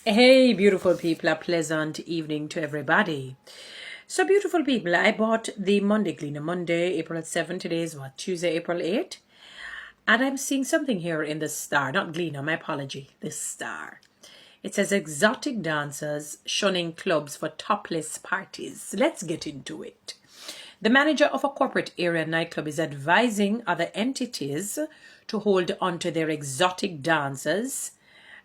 Hey, beautiful people, a pleasant evening to everybody. So, beautiful people, I bought the Monday Gleaner Monday, April 7. Today is what? Tuesday, April 8. And I'm seeing something here in the star, not Gleaner, my apology, the star. It says exotic dancers shunning clubs for topless parties. Let's get into it. The manager of a corporate area nightclub is advising other entities to hold on to their exotic dancers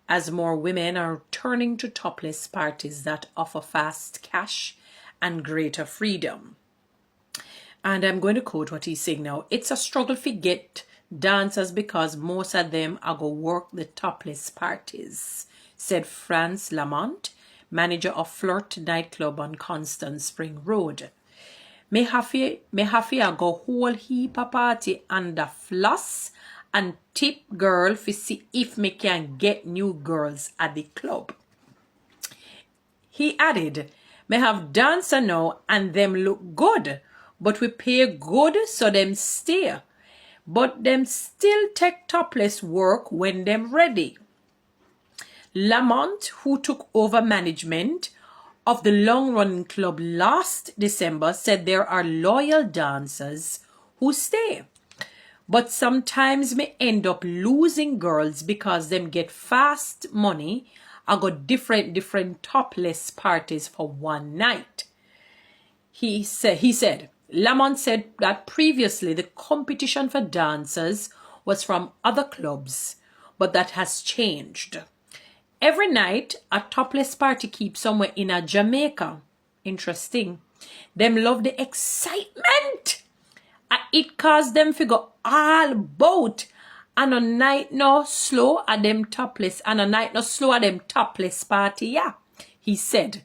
as more women are turning to topless parties that offer fast cash and greater freedom. And I'm going to quote what he's saying now. It's a struggle to get dancers because most of them are going to work the topless parties, said France Lamont, manager of Flirt nightclub on Constant Spring Road. Me happy a go whole heap of party under floss and tip girl to see if me can get new girls at the club. He added, me have dancer now and them look good, but we pay good so them stay. But them still take topless work when them ready. Lamont, who took over management of the long-running club last December, said there are loyal dancers who stay. But sometimes may end up losing girls because them get fast money and go different topless parties for one night. He said, Lamont said that previously the competition for dancers was from other clubs, but that has changed. Every night, a topless party keeps somewhere in a Jamaica. Interesting. Them love the excitement. It cause them figure all about. And a night no slow at them topless. And a night no slow at them topless party. Yeah, he said.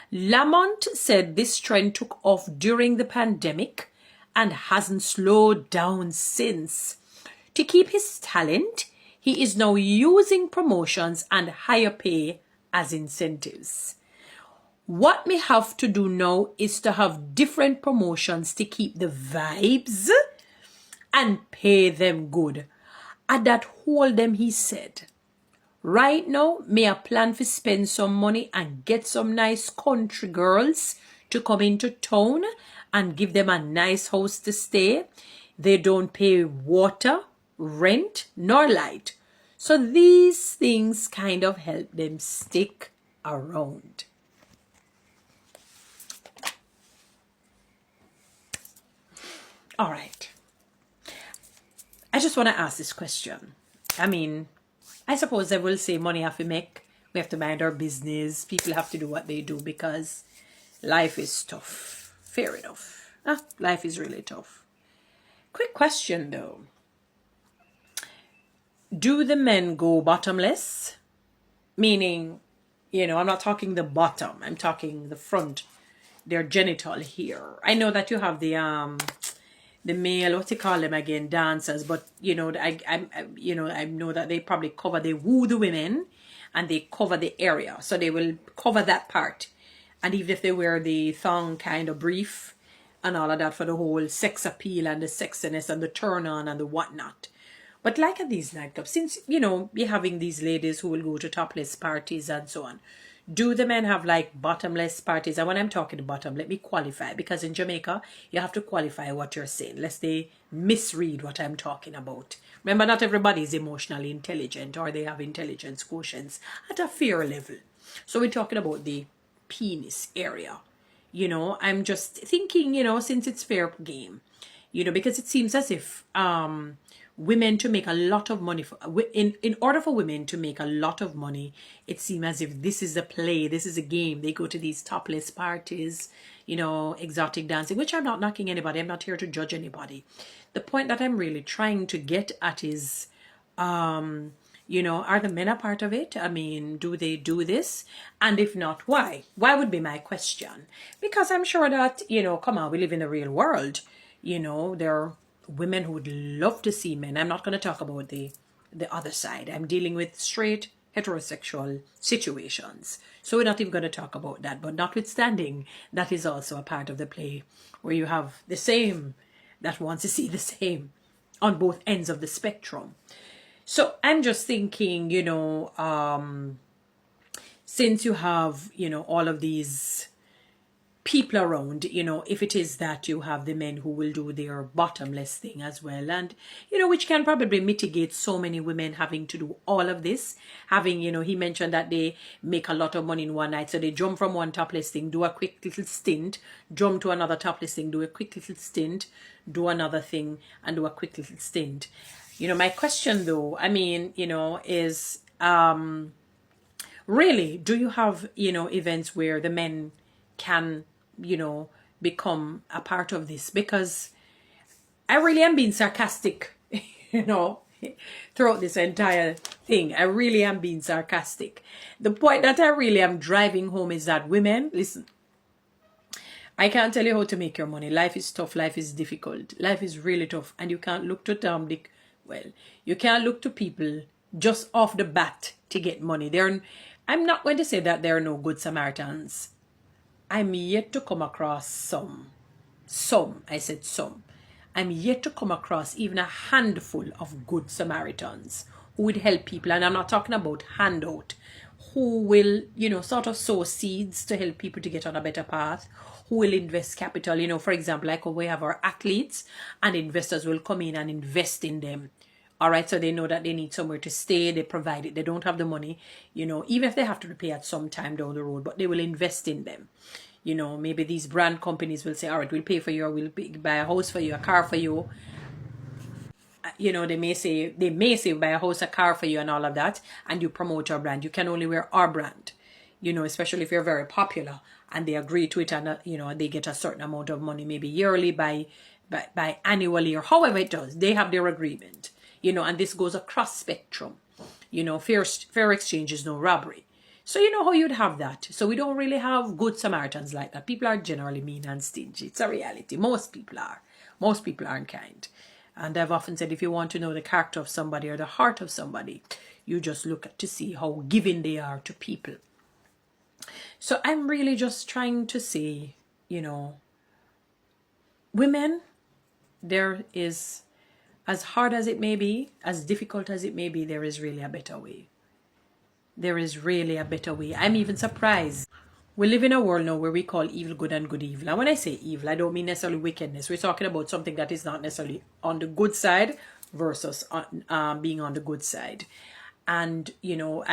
Lamont said this trend took off during the pandemic and hasn't slowed down since. To keep his talent, he is now using promotions and higher pay as incentives. What we have to do now is to have different promotions to keep the vibes and pay them good. At that hold them, he said. Right now, may I plan to spend some money and get some nice country girls to come into town and give them a nice house to stay. They don't pay water, rent, nor light. So these things kind of help them stick around. All right. I just want to ask this question. I suppose they will say money have to make. We have to mind our business. People have to do what they do because life is tough. Fair enough. Life is really tough. Quick question though. Do the men go bottomless? Meaning, I'm not talking the bottom. I'm talking the front, their genital here. I know that you have the male, what you call them again, dancers, but I know that they probably they woo the women and they cover the area, so they will cover that part. And even if they wear the thong kind of brief and all of that for the whole sex appeal and the sexiness and the turn on and the whatnot. But like at these nightclubs, since you're having these ladies who will go to topless parties and so on, do the men have like bottomless parties? And when I'm talking bottom, let me qualify, because in Jamaica, you have to qualify what you're saying, lest they misread what I'm talking about. Remember, not everybody is emotionally intelligent or they have intelligence quotients at a fair level. So we're talking about the penis area. I'm just thinking, since it's fair game, because it seems as if women to make a lot of money in order for women to make a lot of money, it seems as if this is a play, this is a game. They go to these topless parties, exotic dancing, which I'm not knocking anybody. I'm not here to judge anybody. The point that I'm really trying to get at is are the men a part of it? Do they do this? And if not, why? Why would be my question. Because I'm sure that, come on, we live in the real world. There are women who would love to see men. I'm not going to talk about the other side. I'm dealing with straight heterosexual situations. So we're not even going to talk about that. But notwithstanding, that is also a part of the play where you have the same that wants to see the same on both ends of the spectrum. So I'm just thinking, since since you have, you know, all of these people around, you know, if it is that you have the men who will do their bottomless thing as well, and, you know, which can probably mitigate so many women having to do all of this, having, you know, he mentioned that they make a lot of money in one night, so they jump from one topless thing, do a quick little stint, jump to another topless thing, do a quick little stint, do another thing, and do a quick little stint. You know, my question though, I mean, you know, is really, do you have, you know, events where the men can, you know, become a part of this? Because I really am being sarcastic, you know, throughout this entire thing. I really am being sarcastic. The point that I really am driving home is that women, listen, I can't tell you how to make your money. Life is tough. Life is difficult. Life is really tough. And you can't look to you can't look to people just off the bat to get money. I'm not going to say that there are no good Samaritans. I'm yet to come across some, I said some. I'm yet to come across even a handful of good Samaritans who would help people. And I'm not talking about handout, who will, you know, sort of sow seeds to help people to get on a better path, who will invest capital. You know, for example, like we have our athletes, and investors will come in and invest in them. All right, so they know that they need somewhere to stay. They provide it. They don't have the money, you know, even if they have to repay at some time down the road, but they will invest in them. You know, maybe these brand companies will say, all right, we'll pay for you, or we'll buy a house for you, a car for you. You know, they may say buy a house, a car for you, and all of that, and you promote your brand. You can only wear our brand, you know, especially if you're very popular, and they agree to it, and you know, they get a certain amount of money, maybe yearly, by annually, or however it does. They have their agreement. You know, and this goes across spectrum. You know, fair exchange is no robbery. So you know how you'd have that. So we don't really have good Samaritans like that. People are generally mean and stingy. It's a reality. Most people are. Most people aren't kind. And I've often said, if you want to know the character of somebody or the heart of somebody, you just look to see how giving they are to people. So I'm really just trying to say, you know, women, there is, as hard as it may be, as difficult as it may be, there is really a better way. There is really a better way. I'm even surprised. We live in a world now where we call evil good and good evil. And when I say evil, I don't mean necessarily wickedness. We're talking about something that is not necessarily on the good side versus being on the good side. And, you know,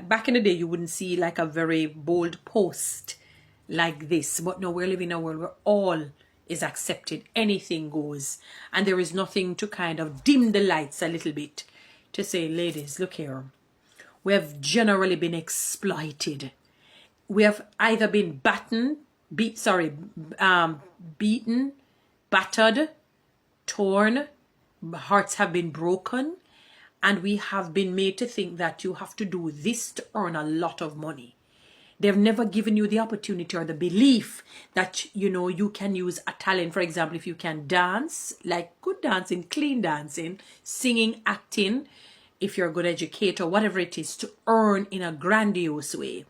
back in the day, you wouldn't see like a very bold post like this. But no, we're living in a world where all is accepted. Anything goes. And there is nothing to kind of dim the lights a little bit to say, ladies, look here. We have generally been exploited. We have either been beaten, battered, torn, hearts have been broken, and we have been made to think that you have to do this to earn a lot of money. They've never given you the opportunity or the belief that, you know, you can use a talent. For example, if you can dance, like good dancing, clean dancing, singing, acting, if you're a good educator, whatever it is, to earn in a grandiose way.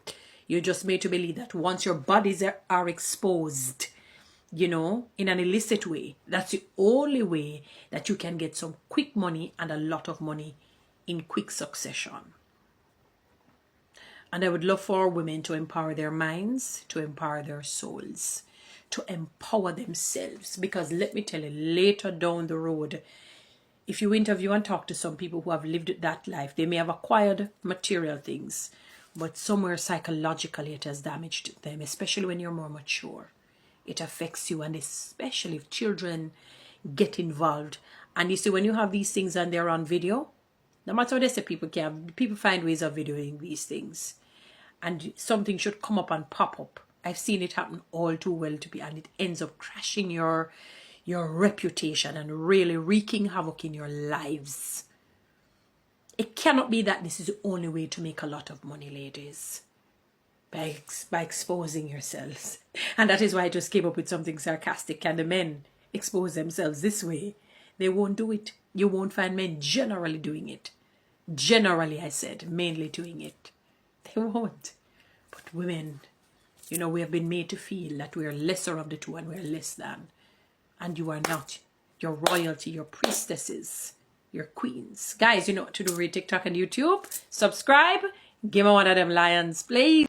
You're just made to believe that once your bodies are exposed, you know, in an illicit way, that's the only way that you can get some quick money and a lot of money in quick succession. And I would love for women to empower their minds, to empower their souls, to empower themselves. Because let me tell you, later down the road, if you interview and talk to some people who have lived that life, they may have acquired material things, but somewhere psychologically it has damaged them, especially when you're more mature. It affects you, and especially if children get involved. And you see, when you have these things and they're on video, no matter what they say, people find ways of videoing these things. And something should come up and pop up. I've seen it happen all too well to be, and it ends up crashing your reputation and really wreaking havoc in your lives. It cannot be that this is the only way to make a lot of money, ladies. By exposing yourselves. And that is why I just came up with something sarcastic. Can the men expose themselves this way? They won't do it. You won't find men generally doing it. Generally, I said, mainly doing it. They won't. But women, you know, we have been made to feel that we are lesser of the two and we're less than. And you are not. You're royalty, you're priestesses, you're queens. Guys, you know what to do. Read TikTok and YouTube. Subscribe. Give me one of them lions, please.